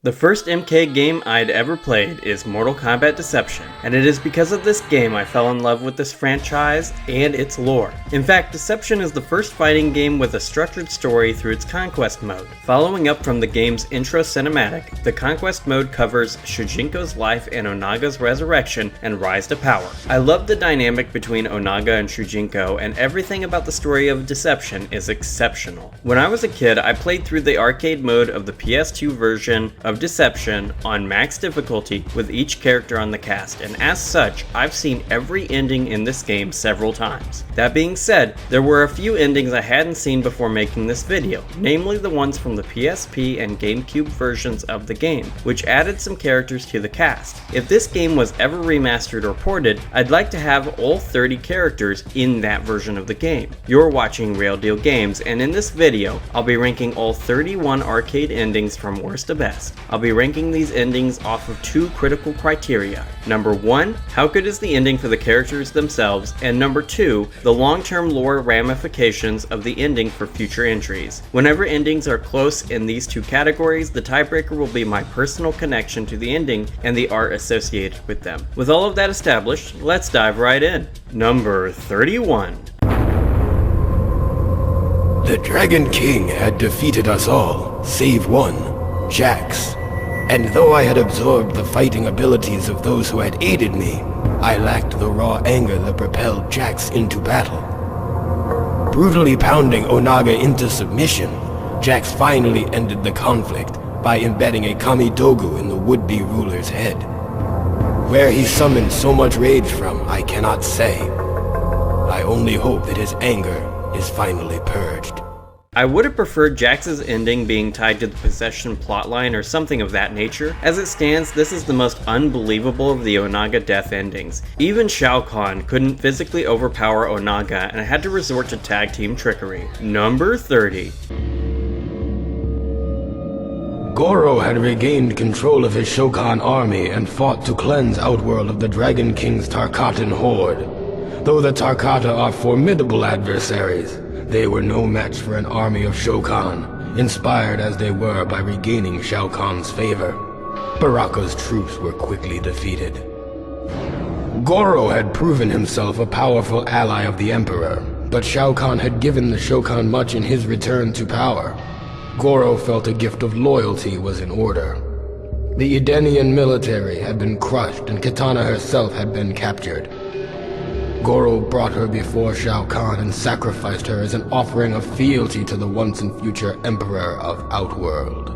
The first MK game I'd ever played is Mortal Kombat Deception, and it is because of this game I fell in love with this franchise and its lore. In fact, Deception is the first fighting game with a structured story through its Conquest mode. Following up from the game's intro cinematic, the Conquest mode covers Shujinko's life and Onaga's resurrection and rise to power. I love the dynamic between Onaga and Shujinko, and everything about the story of Deception is exceptional. When I was a kid, I played through the arcade mode of the PS2 version of Deception on max difficulty with each character on the cast, and as such, I've seen every ending in this game several times. That being said, there were a few endings I hadn't seen before making this video, namely the ones from the PSP and GameCube versions of the game, which added some characters to the cast. If this game was ever remastered or ported, I'd like to have all 30 characters in that version of the game. You're watching Rayl Games, and in this video, I'll be ranking all 31 arcade endings from worst to best. I'll be ranking these endings off of two critical criteria. Number 1, how good is the ending for the characters themselves, and number 2, the long-term lore ramifications of the ending for future entries. Whenever endings are close in these two categories, the tiebreaker will be my personal connection to the ending and the art associated with them. With all of that established, let's dive right in. Number 31. The Dragon King had defeated us all, save one, Jax. And though I had absorbed the fighting abilities of those who had aided me, I lacked the raw anger that propelled Jax into battle. Brutally pounding Onaga into submission, Jax finally ended the conflict by embedding a Kamidogu in the would-be ruler's head. Where he summoned so much rage from, I cannot say. I only hope that his anger is finally purged. I would have preferred Jax's ending being tied to the possession plotline or something of that nature. As it stands, this is the most unbelievable of the Onaga death endings. Even Shao Kahn couldn't physically overpower Onaga and had to resort to tag team trickery. Number 30. Goro had regained control of his Shokan army and fought to cleanse Outworld of the Dragon King's Tarkatan horde. Though the Tarkata are formidable adversaries, they were no match for an army of Shokan, inspired as they were by regaining Shao Kahn's favor. Baraka's troops were quickly defeated. Goro had proven himself a powerful ally of the Emperor, but Shao Kahn had given the Shokan much in his return to power. Goro felt a gift of loyalty was in order. The Edenian military had been crushed and Kitana herself had been captured. Goro brought her before Shao Kahn and sacrificed her as an offering of fealty to the once and future Emperor of Outworld.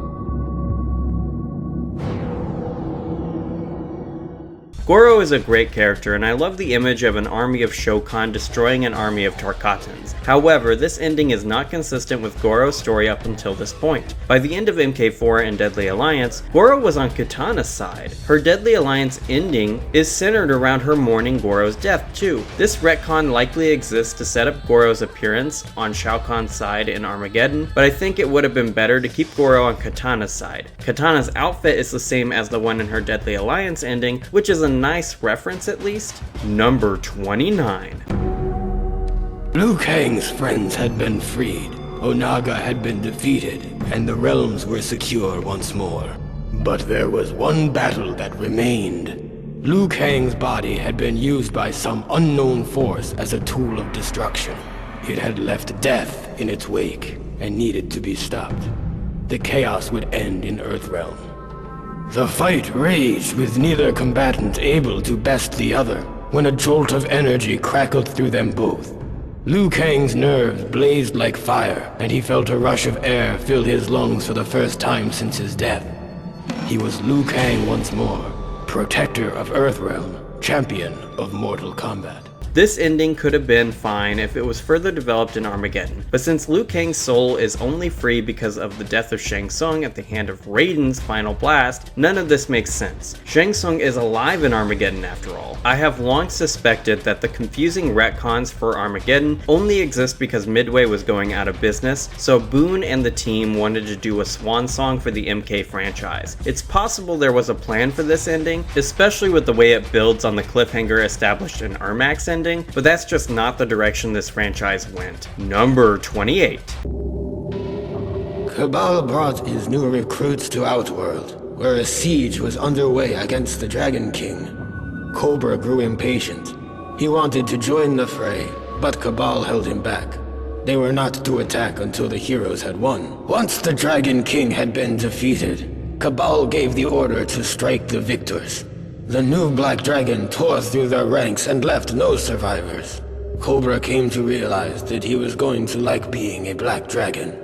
Goro is a great character, and I love the image of an army of Shokan destroying an army of Tarkatans. However, this ending is not consistent with Goro's story up until this point. By the end of MK4 and Deadly Alliance, Goro was on Kitana's side. Her Deadly Alliance ending is centered around her mourning Goro's death too. This retcon likely exists to set up Goro's appearance on Shao Kahn's side in Armageddon, but I think it would have been better to keep Goro on Kitana's side. Kitana's outfit is the same as the one in her Deadly Alliance ending, which is a nice reference at least. Number 29. Liu Kang's friends had been freed, Onaga had been defeated, and the realms were secure once more. But there was one battle that remained. Liu Kang's body had been used by some unknown force as a tool of destruction. It had left death in its wake and needed to be stopped. The chaos would end in Earthrealm. The fight raged with neither combatant able to best the other, when a jolt of energy crackled through them both. Liu Kang's nerves blazed like fire, and he felt a rush of air fill his lungs for the first time since his death. He was Liu Kang once more, protector of Earthrealm, champion of Mortal Kombat. This ending could have been fine if it was further developed in Armageddon, but since Liu Kang's soul is only free because of the death of Shang Tsung at the hand of Raiden's final blast, none of this makes sense. Shang Tsung is alive in Armageddon after all. I have long suspected that the confusing retcons for Armageddon only exist because Midway was going out of business, so Boone and the team wanted to do a swan song for the MK franchise. It's possible there was a plan for this ending, especially with the way it builds on the cliffhanger established in Ermac's ending, but that's just not the direction this franchise went. Number 28. Cabal brought his new recruits to Outworld, where a siege was underway against the Dragon King. Cobra grew impatient. He wanted to join the fray, but Cabal held him back. They were not to attack until the heroes had won. Once the Dragon King had been defeated, Cabal gave the order to strike the victors. The new Black Dragon tore through their ranks and left no survivors. Cobra came to realize that he was going to like being a Black Dragon.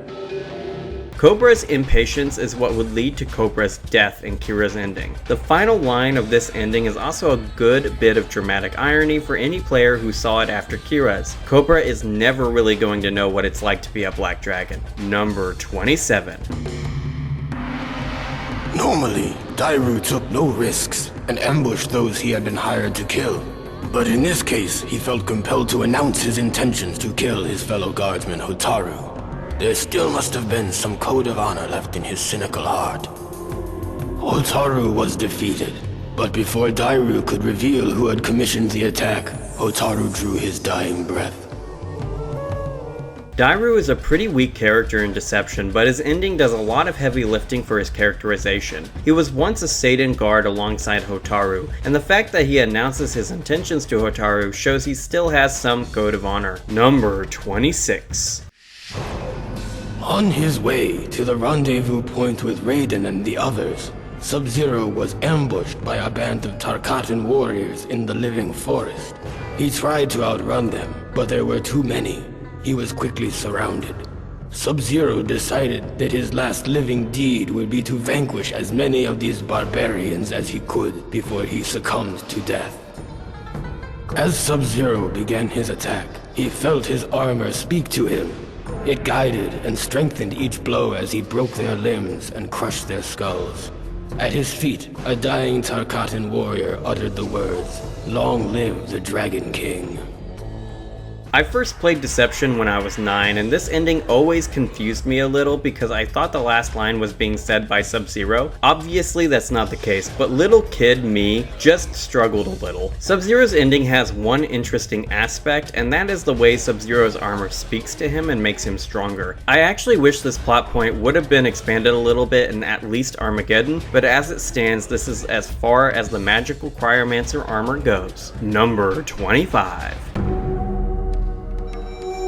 Cobra's impatience is what would lead to Cobra's death in Kira's ending. The final line of this ending is also a good bit of dramatic irony for any player who saw it after Kira's. Cobra is never really going to know what it's like to be a Black Dragon. Number 27. Normally, Dairu took no risks and ambushed those he had been hired to kill. But in this case, he felt compelled to announce his intentions to kill his fellow guardsman Hotaru. There still must have been some code of honor left in his cynical heart. Hotaru was defeated, but before Dairu could reveal who had commissioned the attack, Hotaru drew his dying breath. Dairu is a pretty weak character in Deception, but his ending does a lot of heavy lifting for his characterization. He was once a Seidan guard alongside Hotaru, and the fact that he announces his intentions to Hotaru shows he still has some code of honor. Number 26. On his way to the rendezvous point with Raiden and the others, Sub-Zero was ambushed by a band of Tarkatan warriors in the living forest. He tried to outrun them, but there were too many. He was quickly surrounded. Sub-Zero decided that his last living deed would be to vanquish as many of these barbarians as he could before he succumbed to death. As Sub-Zero began his attack, he felt his armor speak to him. It guided and strengthened each blow as he broke their limbs and crushed their skulls. At his feet, a dying Tarkatan warrior uttered the words, "Long live the Dragon King." I first played Deception when I was 9, and this ending always confused me a little because I thought the last line was being said by Sub-Zero. Obviously that's not the case, but little kid me just struggled a little. Sub-Zero's ending has one interesting aspect, and that is the way Sub-Zero's armor speaks to him and makes him stronger. I actually wish this plot point would have been expanded a little bit in at least Armageddon, but as it stands, this is as far as the magical Cryomancer armor goes. Number 25.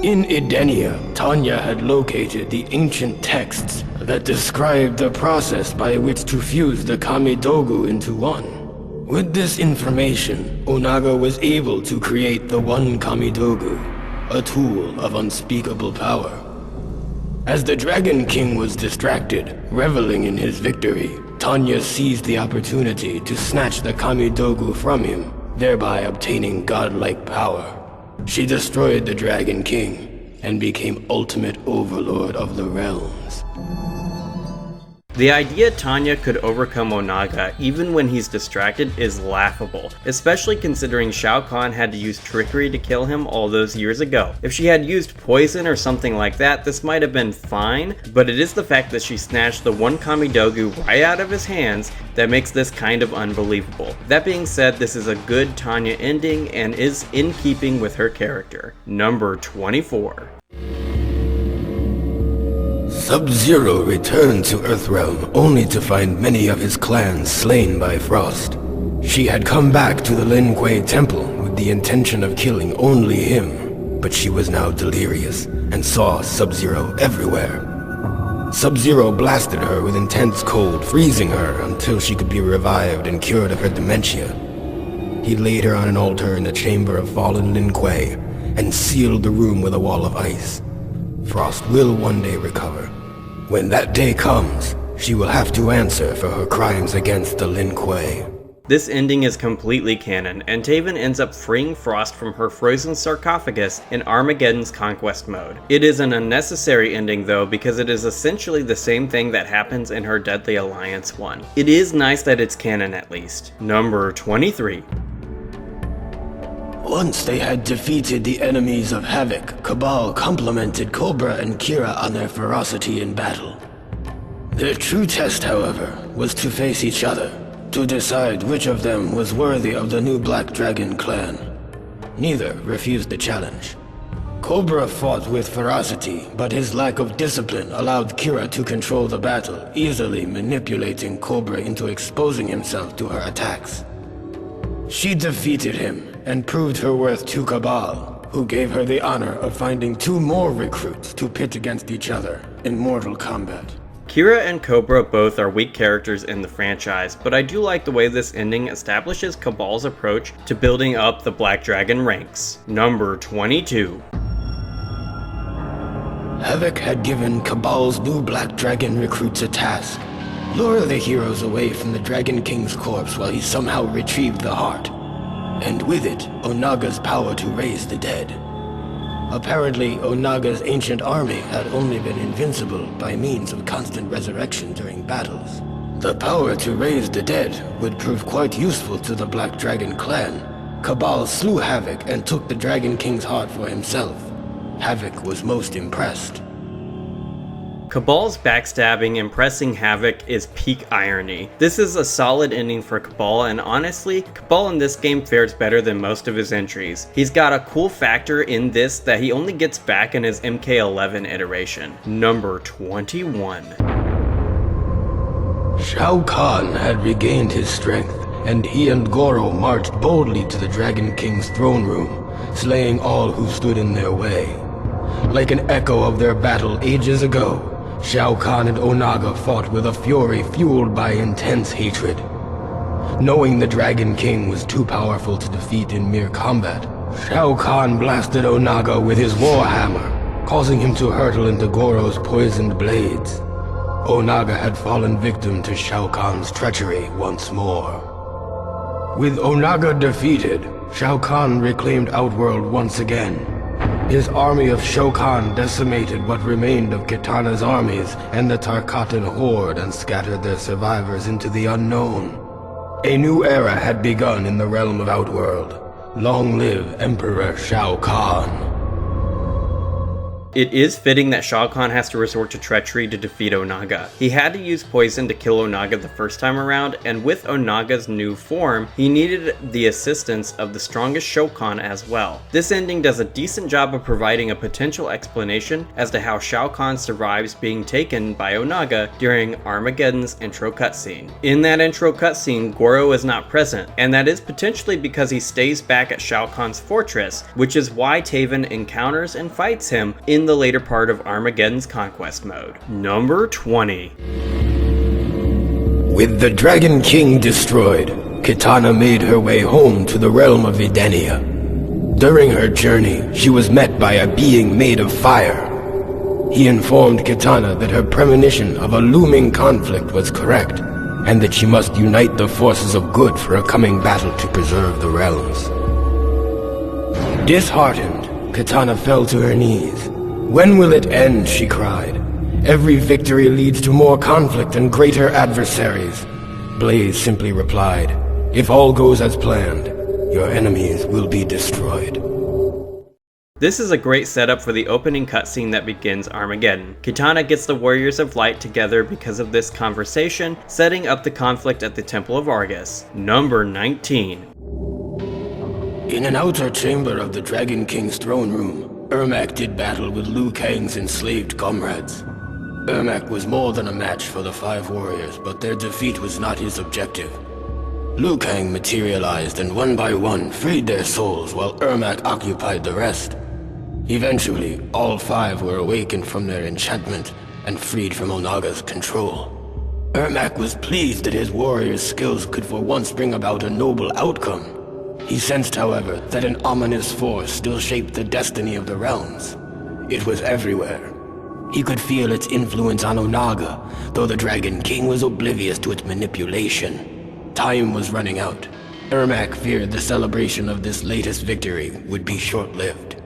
In Edenia, Tanya had located the ancient texts that described the process by which to fuse the Kamidogu into one. With this information, Onaga was able to create the One Kamidogu, a tool of unspeakable power. As the Dragon King was distracted, reveling in his victory, Tanya seized the opportunity to snatch the Kamidogu from him, thereby obtaining godlike power. She destroyed the Dragon King and became ultimate overlord of the realms. The idea Tanya could overcome Onaga even when he's distracted is laughable, especially considering Shao Kahn had to use trickery to kill him all those years ago. If she had used poison or something like that, this might have been fine, but it is the fact that she snatched the One Kamidogu right out of his hands that makes this kind of unbelievable. That being said, this is a good Tanya ending and is in keeping with her character. Number 24. Sub-Zero returned to Earthrealm only to find many of his clan slain by Frost. She had come back to the Lin Kuei Temple with the intention of killing only him, but she was now delirious and saw Sub-Zero everywhere. Sub-Zero blasted her with intense cold, freezing her until she could be revived and cured of her dementia. He laid her on an altar in the chamber of fallen Lin Kuei and sealed the room with a wall of ice. Frost will one day recover. When that day comes, she will have to answer for her crimes against the Lin Kuei. This ending is completely canon, and Taven ends up freeing Frost from her frozen sarcophagus in Armageddon's Conquest mode. It is an unnecessary ending though, because it is essentially the same thing that happens in her Deadly Alliance one. It is nice that it's canon at least. Number 23. Once they had defeated the enemies of Havoc, Cabal complimented Cobra and Kira on their ferocity in battle. Their true test, however, was to face each other, to decide which of them was worthy of the new Black Dragon clan. Neither refused the challenge. Cobra fought with ferocity, but his lack of discipline allowed Kira to control the battle, easily manipulating Cobra into exposing himself to her attacks. She defeated him and proved her worth to Cabal, who gave her the honor of finding 2 more recruits to pit against each other in Mortal Kombat. Kira and Cobra both are weak characters in the franchise, but I do like the way this ending establishes Cabal's approach to building up the Black Dragon ranks. Number 22. Havoc had given Cabal's new Black Dragon recruits a task. Lure the heroes away from the Dragon King's corpse while he somehow retrieved the heart. And with it, Onaga's power to raise the dead. Apparently, Onaga's ancient army had only been invincible by means of constant resurrection during battles. The power to raise the dead would prove quite useful to the Black Dragon clan. Cabal slew Havoc and took the Dragon King's heart for himself. Havoc was most impressed. Cabal's backstabbing impressing Havoc is peak irony. This is a solid ending for Cabal, and honestly, Cabal in this game fares better than most of his entries. He's got a cool factor in this that he only gets back in his MK11 iteration. Number 21. Shao Kahn had regained his strength, and he and Goro marched boldly to the Dragon King's throne room, slaying all who stood in their way. Like an echo of their battle ages ago, Shao Kahn and Onaga fought with a fury fueled by intense hatred. Knowing the Dragon King was too powerful to defeat in mere combat, Shao Kahn blasted Onaga with his war hammer, causing him to hurtle into Goro's poisoned blades. Onaga had fallen victim to Shao Kahn's treachery once more. With Onaga defeated, Shao Kahn reclaimed Outworld once again. His army of Shokan decimated what remained of Kitana's armies and the Tarkatan horde and scattered their survivors into the unknown. A new era had begun in the realm of Outworld. Long live Emperor Shao Kahn. It is fitting that Shao Kahn has to resort to treachery to defeat Onaga. He had to use poison to kill Onaga the first time around, and with Onaga's new form, he needed the assistance of the strongest Shokan as well. This ending does a decent job of providing a potential explanation as to how Shao Kahn survives being taken by Onaga during Armageddon's intro cutscene. In that intro cutscene, Goro is not present, and that is potentially because he stays back at Shao Kahn's fortress, which is why Taven encounters and fights him in the later part of Armageddon's conquest mode. Number 20. With the Dragon King destroyed, Kitana made her way home to the realm of Edenia. During her journey, she was met by a being made of fire. He informed Kitana that her premonition of a looming conflict was correct, and that she must unite the forces of good for a coming battle to preserve the realms. Disheartened, Kitana fell to her knees. "When will it end?" she cried. "Every victory leads to more conflict and greater adversaries." Blaze simply replied, "If all goes as planned, your enemies will be destroyed." This is a great setup for the opening cutscene that begins Armageddon. Kitana gets the Warriors of Light together because of this conversation, setting up the conflict at the Temple of Argus. Number 19. In an outer chamber of the Dragon King's throne room, Ermac did battle with Liu Kang's enslaved comrades. Ermac was more than a match for the 5 warriors, but their defeat was not his objective. Liu Kang materialized and one by one freed their souls while Ermac occupied the rest. Eventually, all 5 were awakened from their enchantment and freed from Onaga's control. Ermac was pleased that his warriors' skills could for once bring about a noble outcome. He sensed, however, that an ominous force still shaped the destiny of the realms. It was everywhere. He could feel its influence on Onaga, though the Dragon King was oblivious to its manipulation. Time was running out. Ermac feared the celebration of this latest victory would be short-lived.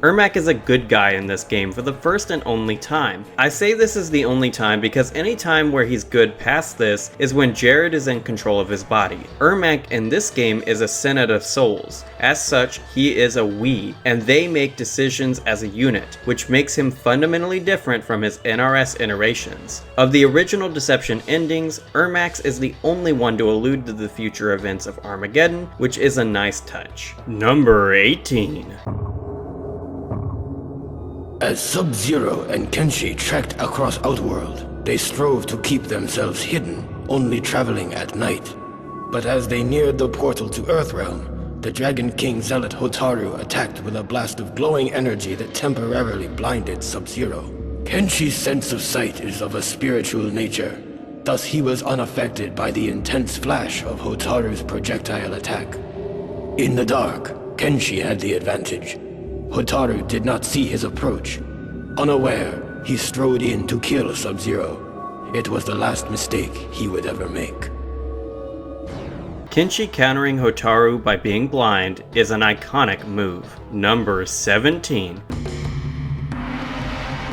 Ermac is a good guy in this game for the first and only time. I say this is the only time because any time where he's good past this is when Jared is in control of his body. Ermac in this game is a Senate of Souls. As such, he is a we, and they make decisions as a unit, which makes him fundamentally different from his NRS iterations. Of the original Deception endings, Ermac is the only one to allude to the future events of Armageddon, which is a nice touch. Number 18. As Sub-Zero and Kenshi trekked across Outworld, they strove to keep themselves hidden, only traveling at night. But as they neared the portal to Earthrealm, the Dragon King Zealot Hotaru attacked with a blast of glowing energy that temporarily blinded Sub-Zero. Kenshi's sense of sight is of a spiritual nature, thus he was unaffected by the intense flash of Hotaru's projectile attack. In the dark, Kenshi had the advantage. Hotaru did not see his approach. Unaware, he strode in to kill Sub-Zero. It was the last mistake he would ever make. Kenshi countering Hotaru by being blind is an iconic move. Number 17.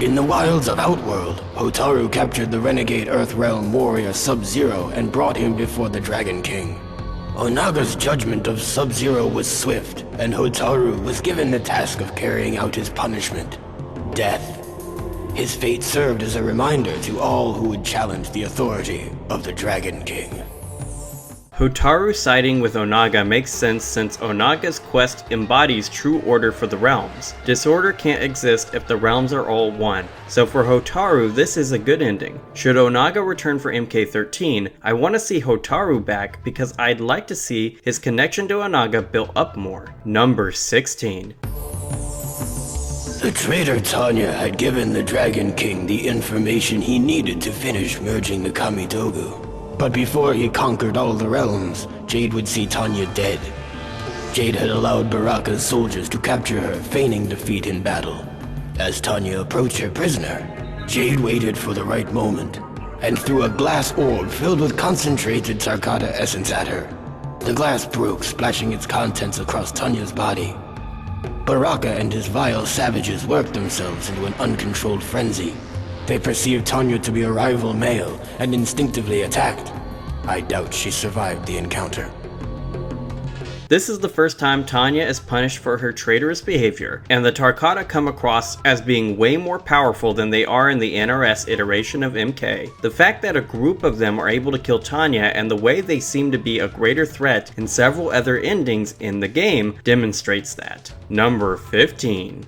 In the wilds of Outworld, Hotaru captured the renegade Earthrealm warrior Sub-Zero and brought him before the Dragon King. Onaga's judgment of Sub-Zero was swift, and Hotaru was given the task of carrying out his punishment, death. His fate served as a reminder to all who would challenge the authority of the Dragon King. Hotaru siding with Onaga makes sense since Onaga's quest embodies true order for the realms. Disorder can't exist if the realms are all one, so for Hotaru this is a good ending. Should Onaga return for MK13, I want to see Hotaru back because I'd like to see his connection to Onaga built up more. Number 16. The traitor Tanya had given the Dragon King the information he needed to finish merging the Kamidogu. But before he conquered all the realms, Jade would see Tanya dead. Jade had allowed Baraka's soldiers to capture her, feigning defeat in battle. As Tanya approached her prisoner, Jade waited for the right moment, and threw a glass orb filled with concentrated Tarkata essence at her. The glass broke, splashing its contents across Tanya's body. Baraka and his vile savages worked themselves into an uncontrolled frenzy. They perceived Tanya to be a rival male and instinctively attacked. I doubt she survived the encounter. This is the first time Tanya is punished for her traitorous behavior, and the Tarkata come across as being way more powerful than they are in the NRS iteration of MK. The fact that a group of them are able to kill Tanya and the way they seem to be a greater threat in several other endings in the game demonstrates that. Number 15.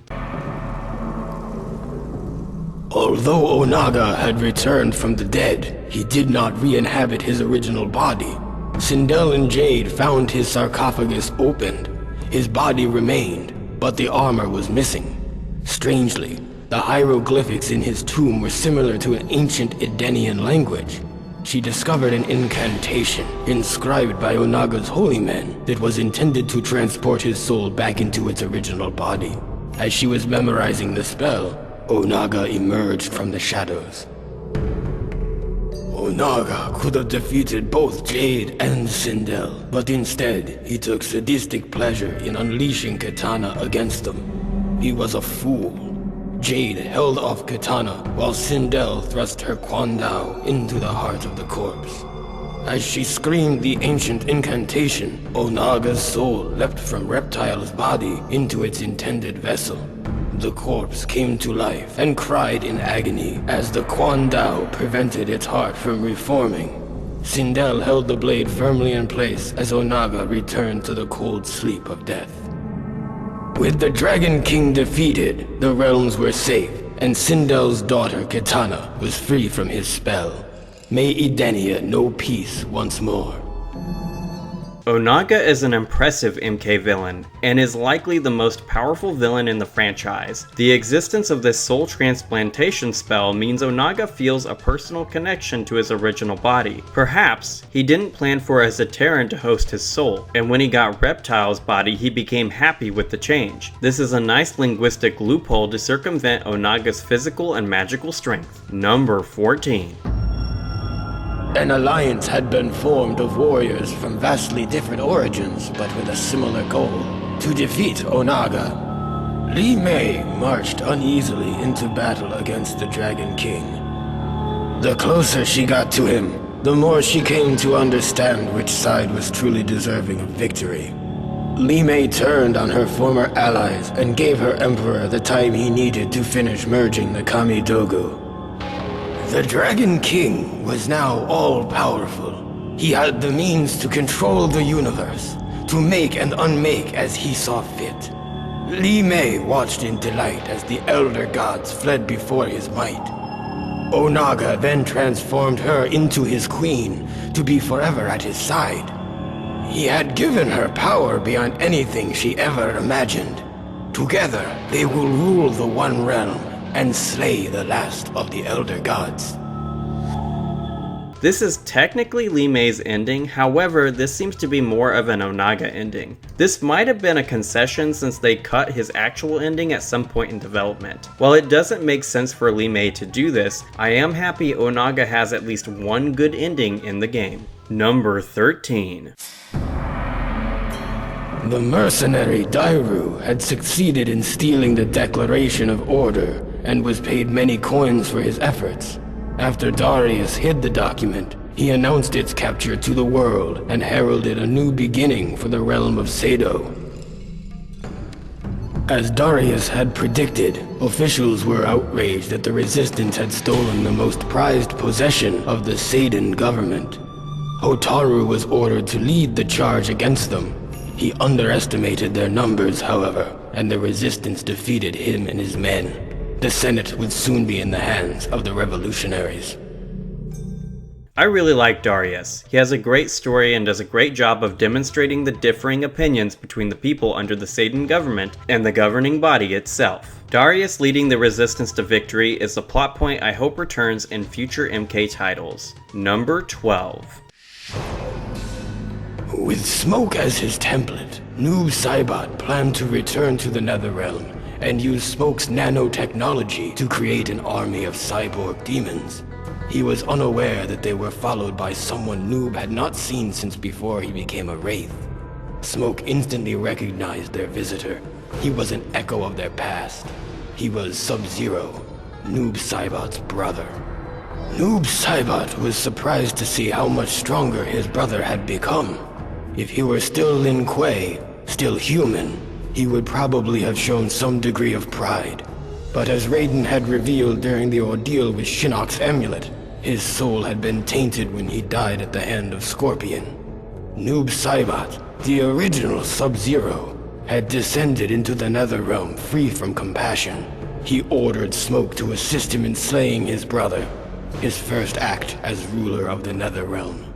Although Onaga had returned from the dead, he did not re-inhabit his original body. Sindel and Jade found his sarcophagus opened. His body remained, but the armor was missing. Strangely, the hieroglyphics in his tomb were similar to an ancient Edenian language. She discovered an incantation inscribed by Onaga's holy men that was intended to transport his soul back into its original body. As she was memorizing the spell, Onaga emerged from the shadows. Onaga could have defeated both Jade and Sindel, but instead he took sadistic pleasure in unleashing Katana against them. He was a fool. Jade held off Katana while Sindel thrust her Kwandao into the heart of the corpse. As she screamed the ancient incantation, Onaga's soul leapt from Reptile's body into its intended vessel. The corpse came to life and cried in agony as the Kwandao prevented its heart from reforming. Sindel held the blade firmly in place as Onaga returned to the cold sleep of death. With the Dragon King defeated, the realms were safe, and Sindel's daughter Katana was free from his spell. May Edenia know peace once more. Onaga is an impressive MK villain, and is likely the most powerful villain in the franchise. The existence of this soul transplantation spell means Onaga feels a personal connection to his original body. Perhaps he didn't plan for a Zaterran to host his soul, and when he got Reptile's body he became happy with the change. This is a nice linguistic loophole to circumvent Onaga's physical and magical strength. Number 14. An alliance had been formed of warriors from vastly different origins, but with a similar goal: to defeat Onaga. Li Mei marched uneasily into battle against the Dragon King. The closer she got to him, the more she came to understand which side was truly deserving of victory. Li Mei turned on her former allies and gave her emperor the time he needed to finish merging the Kamidogu. The Dragon King was now all-powerful. He had the means to control the universe, to make and unmake as he saw fit. Li Mei watched in delight as the elder gods fled before his might. Onaga then transformed her into his queen to be forever at his side. He had given her power beyond anything she ever imagined. Together, they will rule the One Realm and slay the last of the elder gods. This is technically Li Mei's ending, however, this seems to be more of an Onaga ending. This might have been a concession since they cut his actual ending at some point in development. While it doesn't make sense for Li Mei to do this, I am happy Onaga has at least one good ending in the game. Number 13. The mercenary Dairu had succeeded in stealing the Declaration of Order and was paid many coins for his efforts. After Darius hid the document, he announced its capture to the world and heralded a new beginning for the realm of Sado. As Darius had predicted, officials were outraged that the Resistance had stolen the most prized possession of the Sadan government. Hotaru was ordered to lead the charge against them. He underestimated their numbers, however, and the Resistance defeated him and his men. The Senate would soon be in the hands of the revolutionaries. I really like Darius. He has a great story and does a great job of demonstrating the differing opinions between the people under the Sadan government and the governing body itself. Darius leading the resistance to victory is a plot point I hope returns in future MK titles. Number 12. With Smoke as his template, Noob Saibot planned to return to the Netherrealm and use Smoke's nanotechnology to create an army of cyborg demons. He was unaware that they were followed by someone Noob had not seen since before he became a Wraith. Smoke instantly recognized their visitor. He was an echo of their past. He was Sub-Zero, Noob Saibot's brother. Noob Saibot was surprised to see how much stronger his brother had become. If he were still Lin Kuei, still human, he would probably have shown some degree of pride. But as Raiden had revealed during the ordeal with Shinnok's amulet, his soul had been tainted when he died at the hand of Scorpion. Noob Saibot, the original Sub-Zero, had descended into the Netherrealm free from compassion. He ordered Smoke to assist him in slaying his brother, his first act as ruler of the Netherrealm.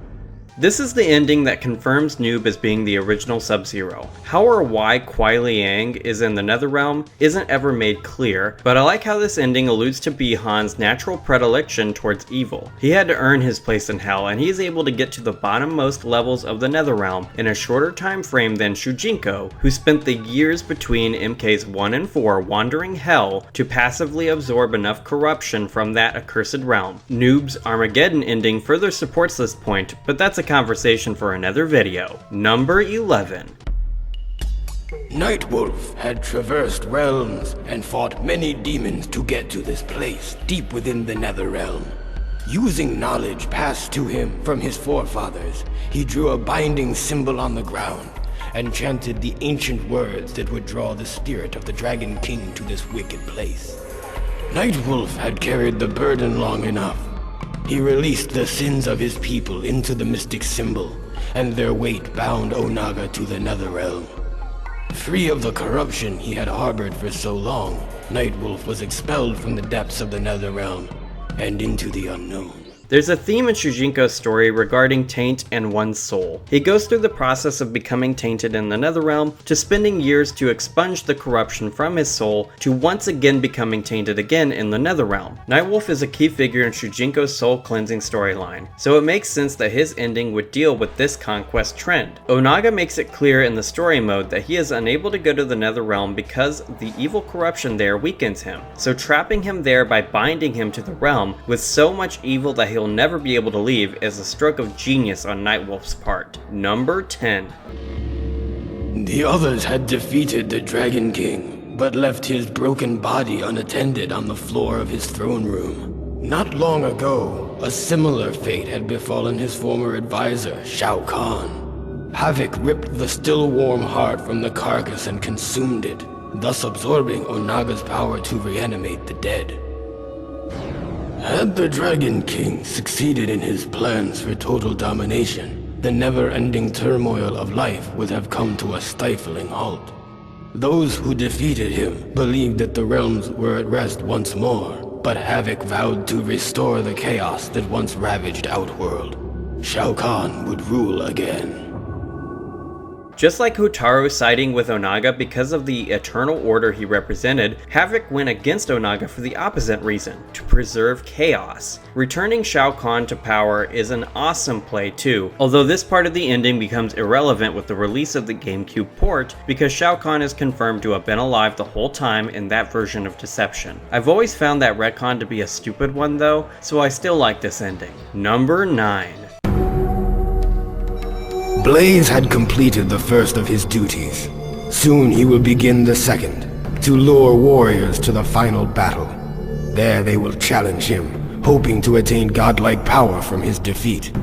This is the ending that confirms Noob as being the original Sub-Zero. How or why Kuai Liang is in the Netherrealm isn't ever made clear, but I like how this ending alludes to Bi-Han's natural predilection towards evil. He had to earn his place in Hell, and he's able to get to the bottommost levels of the Netherrealm in a shorter time frame than Shujinko, who spent the years between MKs 1 and 4 wandering Hell to passively absorb enough corruption from that accursed realm. Noob's Armageddon ending further supports this point, but that's a conversation for another video. Number 11. Nightwolf had traversed realms and fought many demons to get to this place, deep within the Netherrealm. Using knowledge passed to him from his forefathers, he drew a binding symbol on the ground and chanted the ancient words that would draw the spirit of the Dragon King to this wicked place. Nightwolf had carried the burden long enough. He released the sins of his people into the mystic symbol, and their weight bound Onaga to the Netherrealm. Free of the corruption he had harbored for so long, Nightwolf was expelled from the depths of the Netherrealm and into the unknown. There's a theme in Shujinko's story regarding taint and one's soul. He goes through the process of becoming tainted in the Netherrealm, to spending years to expunge the corruption from his soul, to once again becoming tainted again in the Netherrealm. Nightwolf is a key figure in Shujinko's soul cleansing storyline, so it makes sense that his ending would deal with this conquest trend. Onaga makes it clear in the story mode that he is unable to go to the Netherrealm because the evil corruption there weakens him, so trapping him there by binding him to the realm with so much evil that he'll never be able to leave is a stroke of genius on Nightwolf's part. Number 10. The others had defeated the Dragon King, but left his broken body unattended on the floor of his throne room. Not long ago, a similar fate had befallen his former advisor, Shao Kahn. Havoc ripped the still warm heart from the carcass and consumed it, thus absorbing Onaga's power to reanimate the dead. Had the Dragon King succeeded in his plans for total domination, the never-ending turmoil of life would have come to a stifling halt. Those who defeated him believed that the realms were at rest once more, but Havoc vowed to restore the chaos that once ravaged Outworld. Shao Kahn would rule again. Just like Hotaru siding with Onaga because of the Eternal Order he represented, Havoc went against Onaga for the opposite reason, to preserve chaos. Returning Shao Kahn to power is an awesome play too, although this part of the ending becomes irrelevant with the release of the GameCube port because Shao Kahn is confirmed to have been alive the whole time in that version of Deception. I've always found that retcon to be a stupid one though, so I still like this ending. Number 9. Blaze had completed the first of his duties. Soon he will begin the second, to lure warriors to the final battle. There they will challenge him, hoping to attain godlike power from his defeat.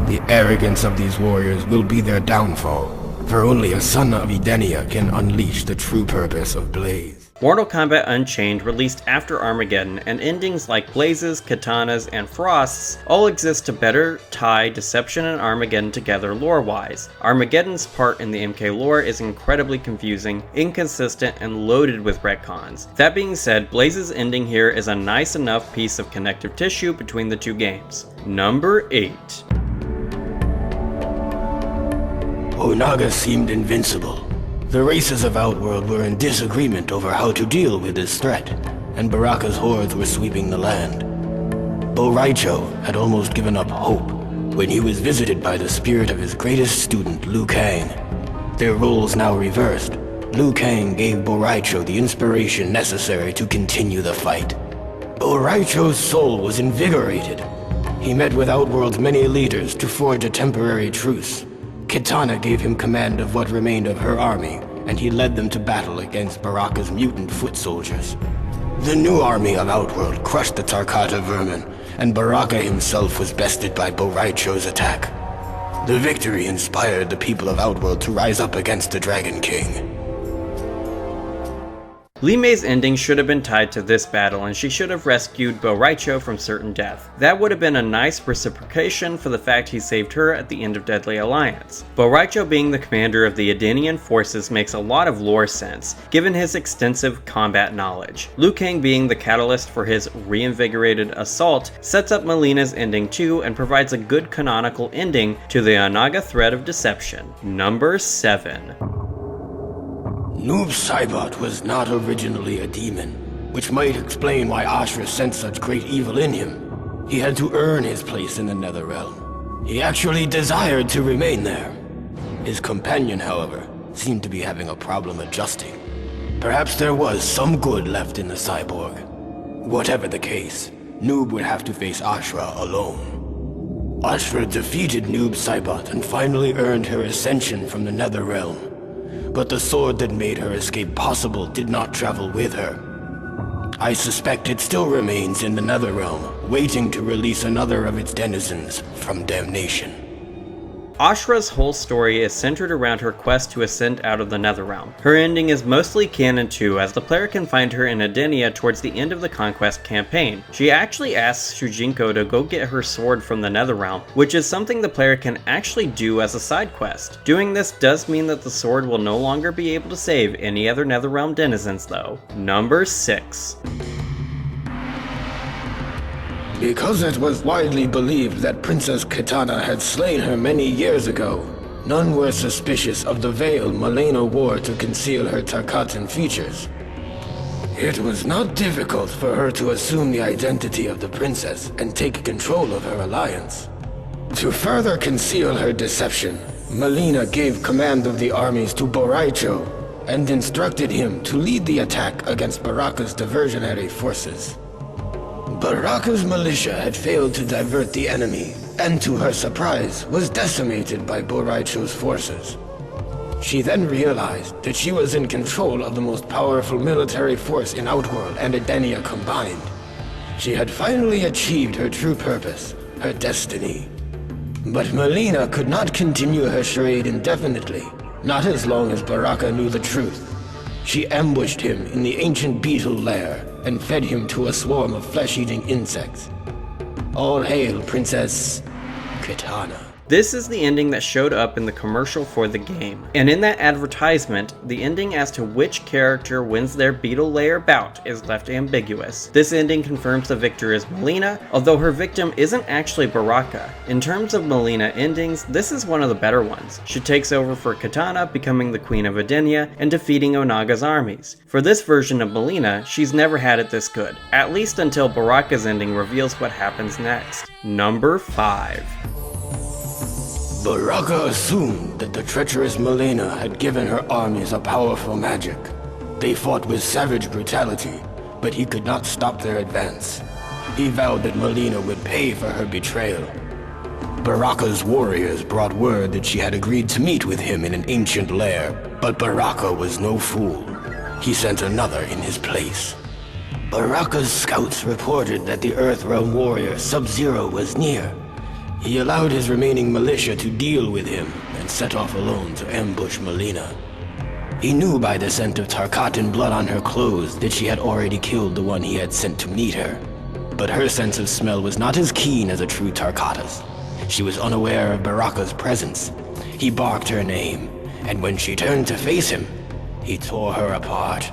The arrogance of these warriors will be their downfall, for only a son of Edenia can unleash the true purpose of Blaze. Mortal Kombat Unchained released after Armageddon, and endings like Blaze's, Katana's, and Frost's all exist to better tie Deception and Armageddon together lore-wise. Armageddon's part in the MK lore is incredibly confusing, inconsistent, and loaded with retcons. That being said, Blaze's ending here is a nice enough piece of connective tissue between the two games. Number 8. Onaga seemed invincible. The races of Outworld were in disagreement over how to deal with this threat, and Baraka's hordes were sweeping the land. Bo Raicho had almost given up hope when he was visited by the spirit of his greatest student, Liu Kang. Their roles now reversed. Liu Kang gave Bo Raicho the inspiration necessary to continue the fight. Bo Raicho's soul was invigorated. He met with Outworld's many leaders to forge a temporary truce. Kitana gave him command of what remained of her army, and he led them to battle against Baraka's mutant foot soldiers. The new army of Outworld crushed the Tarkata vermin, and Baraka himself was bested by Bo Raicho's attack. The victory inspired the people of Outworld to rise up against the Dragon King. Li Mei's ending should have been tied to this battle, and she should have rescued Bo Raicho from certain death. That would have been a nice reciprocation for the fact he saved her at the end of Deadly Alliance. Bo Raicho being the commander of the Edenian forces makes a lot of lore sense, given his extensive combat knowledge. Liu Kang being the catalyst for his reinvigorated assault sets up Mileena's ending too, and provides a good canonical ending to the Onaga thread of deception. Number 7. Noob Saibot was not originally a demon, which might explain why Ashra sensed such great evil in him. He had to earn his place in the Netherrealm. He actually desired to remain there. His companion, however, seemed to be having a problem adjusting. Perhaps there was some good left in the cyborg. Whatever the case, Noob would have to face Ashra alone. Ashra defeated Noob Saibot and finally earned her ascension from the Netherrealm. But the sword that made her escape possible did not travel with her. I suspect it still remains in the Netherrealm, waiting to release another of its denizens from damnation. Ashra's whole story is centered around her quest to ascend out of the Netherrealm. Her ending is mostly canon too, as the player can find her in Edenia towards the end of the Conquest campaign. She actually asks Shujinko to go get her sword from the Netherrealm, which is something the player can actually do as a side quest. Doing this does mean that the sword will no longer be able to save any other Netherrealm denizens though. Number 6. Because it was widely believed that Princess Kitana had slain her many years ago, none were suspicious of the veil Milena wore to conceal her Tarkatan features. It was not difficult for her to assume the identity of the princess and take control of her alliance. To further conceal her deception, Milena gave command of the armies to Bo Raicho and instructed him to lead the attack against Baraka's diversionary forces. Baraka's militia had failed to divert the enemy, and to her surprise, was decimated by Bo Raicho's forces. She then realized that she was in control of the most powerful military force in Outworld and Edenia combined. She had finally achieved her true purpose, her destiny. But Milena could not continue her charade indefinitely, not as long as Baraka knew the truth. She ambushed him in the ancient beetle lair and fed him to a swarm of flesh-eating insects. All hail, Princess Kitana. This is the ending that showed up in the commercial for the game, and in that advertisement, the ending as to which character wins their beetle layer bout is left ambiguous. This ending confirms the victor is Mileena, although her victim isn't actually Baraka. In terms of Mileena endings, this is one of the better ones. She takes over for Kitana, becoming the Queen of Edenia and defeating Onaga's armies. For this version of Mileena, she's never had it this good, at least until Baraka's ending reveals what happens next. Number 5. Baraka assumed that the treacherous Mileena had given her armies a powerful magic. They fought with savage brutality, but he could not stop their advance. He vowed that Mileena would pay for her betrayal. Baraka's warriors brought word that she had agreed to meet with him in an ancient lair, but Baraka was no fool. He sent another in his place. Baraka's scouts reported that the Earthrealm warrior Sub-Zero was near. He allowed his remaining militia to deal with him and set off alone to ambush Mileena. He knew by the scent of Tarkatan blood on her clothes that she had already killed the one he had sent to meet her. But her sense of smell was not as keen as a true Tarkata's. She was unaware of Baraka's presence. He barked her name, and when she turned to face him, he tore her apart.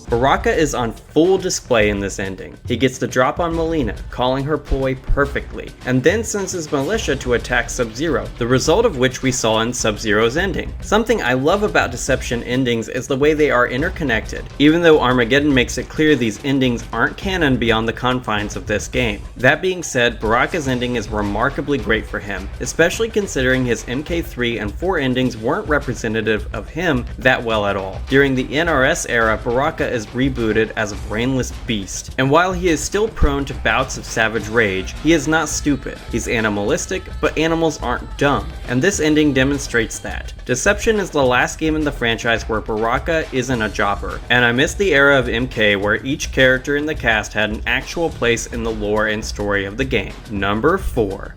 Baraka is on full display in this ending. He gets the drop on Mileena, calling her poi perfectly, and then sends his militia to attack Sub-Zero, the result of which we saw in Sub-Zero's ending. Something I love about Deception endings is the way they are interconnected, even though Armageddon makes it clear these endings aren't canon beyond the confines of this game. That being said, Baraka's ending is remarkably great for him, especially considering his MK3 and 4 endings weren't representative of him that well at all. During the NRS era, Baraka is rebooted as a brainless beast, and while he is still prone to bouts of savage rage, he is not stupid. He's animalistic, but animals aren't dumb, and this ending demonstrates that. Deception is the last game in the franchise where Baraka isn't a jobber, and I miss the era of MK where each character in the cast had an actual place in the lore and story of the game. Number 4.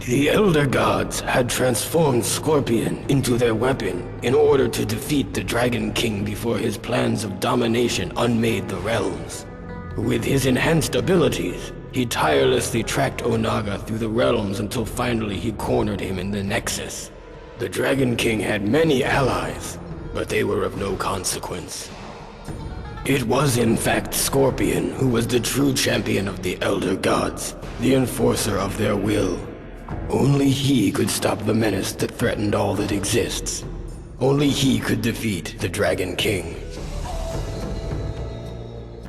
The Elder Gods had transformed Scorpion into their weapon in order to defeat the Dragon King before his plans of domination unmade the realms. With his enhanced abilities, he tirelessly tracked Onaga through the realms until finally he cornered him in the Nexus. The Dragon King had many allies, but they were of no consequence. It was in fact Scorpion who was the true champion of the Elder Gods, the enforcer of their will. Only he could stop the menace that threatened all that exists. Only he could defeat the Dragon King.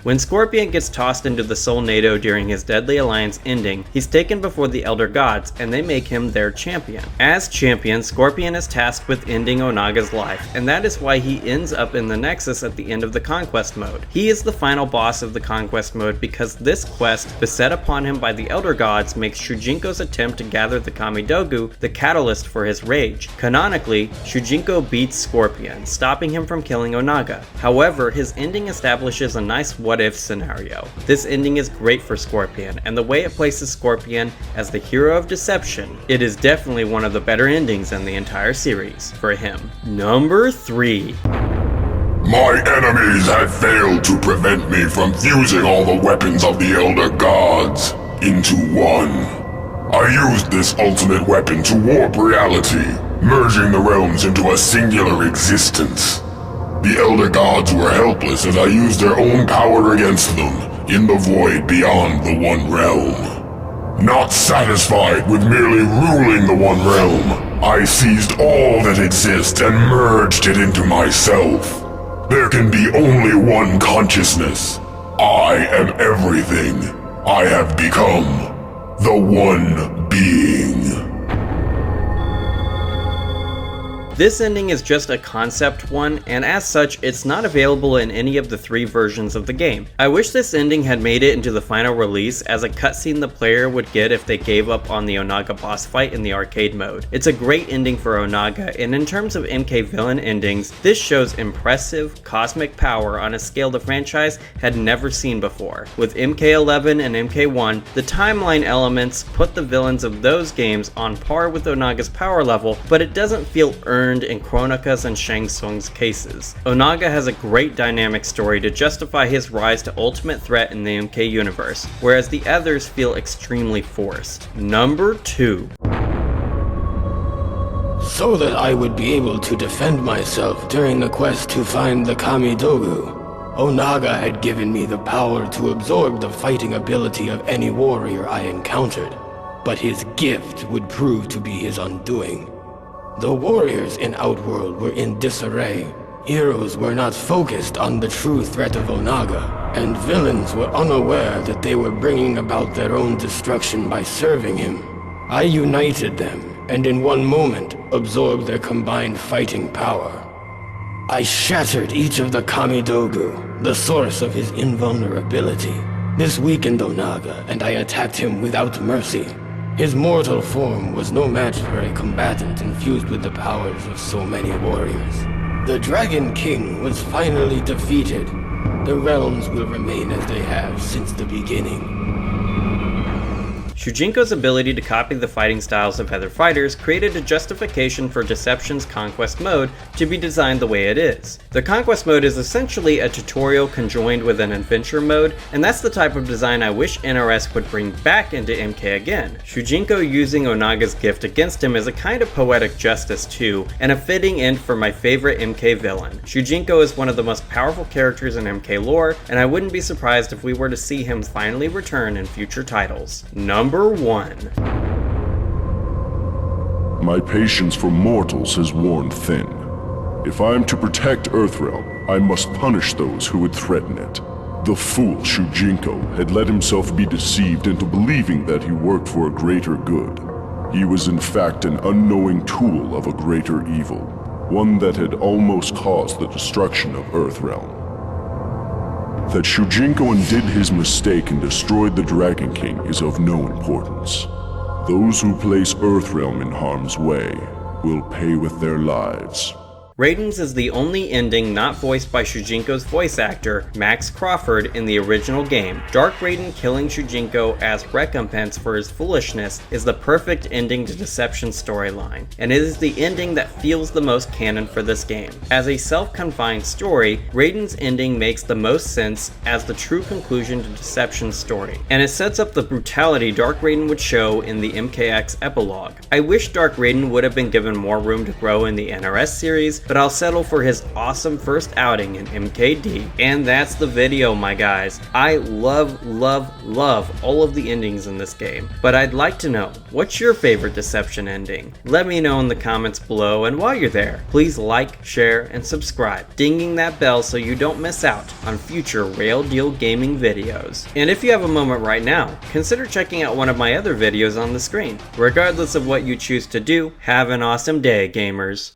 When Scorpion gets tossed into the Soulnado during his Deadly Alliance ending, he's taken before the Elder Gods, and they make him their champion. As champion, Scorpion is tasked with ending Onaga's life, and that is why he ends up in the Nexus at the end of the Conquest mode. He is the final boss of the Conquest mode because this quest, beset upon him by the Elder Gods, makes Shujinko's attempt to gather the Kamidogu the catalyst for his rage. Canonically, Shujinko beats Scorpion, stopping him from killing Onaga. However, his ending establishes a nice what-if scenario. This ending is great for Scorpion, and the way it places Scorpion as the hero of Deception, it is definitely one of the better endings in the entire series for him. Number 3. My enemies have failed to prevent me from fusing all the weapons of the Elder Gods into one. I used this ultimate weapon to warp reality, merging the realms into a singular existence. The Elder Gods were helpless as I used their own power against them in the void beyond the One Realm. Not satisfied with merely ruling the One Realm, I seized all that exists and merged it into myself. There can be only one consciousness. I am everything. I have become the One Being. This ending is just a concept one, and as such, it's not available in any of the 3 versions of the game. I wish this ending had made it into the final release as a cutscene the player would get if they gave up on the Onaga boss fight in the arcade mode. It's a great ending for Onaga, and in terms of MK villain endings, this shows impressive cosmic power on a scale the franchise had never seen before. With MK11 and MK1, the timeline elements put the villains of those games on par with Onaga's power level, but it doesn't feel earned learned in Kronika's and Shang Tsung's cases. Onaga has a great dynamic story to justify his rise to ultimate threat in the MK universe, whereas the others feel extremely forced. Number 2. So that I would be able to defend myself during the quest to find the Kamidogu, Onaga had given me the power to absorb the fighting ability of any warrior I encountered, but his gift would prove to be his undoing. The warriors in Outworld were in disarray, heroes were not focused on the true threat of Onaga, and villains were unaware that they were bringing about their own destruction by serving him. I united them, and in one moment absorbed their combined fighting power. I shattered each of the Kamidogu, the source of his invulnerability. This weakened Onaga, and I attacked him without mercy. His mortal form was no match for a combatant infused with the powers of so many warriors. The Dragon King was finally defeated. The realms will remain as they have since the beginning. Shujinko's ability to copy the fighting styles of other fighters created a justification for Deception's Conquest mode to be designed the way it is. The Conquest mode is essentially a tutorial conjoined with an adventure mode, and that's the type of design I wish NRS would bring back into MK again. Shujinko using Onaga's gift against him is a kind of poetic justice too, and a fitting end for my favorite MK villain. Shujinko is one of the most powerful characters in MK lore, and I wouldn't be surprised if we were to see him finally return in future titles. Number 1. My patience for mortals has worn thin. If I am to protect Earthrealm, I must punish those who would threaten it. The fool Shujinko had let himself be deceived into believing that he worked for a greater good. He was in fact an unknowing tool of a greater evil, one that had almost caused the destruction of Earthrealm. That Shujinko undid his mistake and destroyed the Dragon King is of no importance. Those who place Earthrealm in harm's way will pay with their lives. Raiden's is the only ending not voiced by Shujinko's voice actor, Max Crawford, in the original game. Dark Raiden killing Shujinko as recompense for his foolishness is the perfect ending to Deception's storyline, and it is the ending that feels the most canon for this game. As a self-confined story, Raiden's ending makes the most sense as the true conclusion to Deception's story, and it sets up the brutality Dark Raiden would show in the MKX epilogue. I wish Dark Raiden would have been given more room to grow in the NRS series, but I'll settle for his awesome first outing in MKD. And that's the video, my guys. I love all of the endings in this game, but I'd like to know, what's your favorite Deception ending? Let me know in the comments below, and while you're there, please like, share, and subscribe, dinging that bell so you don't miss out on future Rayl Deal Gaming videos. And if you have a moment right now, consider checking out one of my other videos on the screen. Regardless of what you choose to do, have an awesome day, gamers.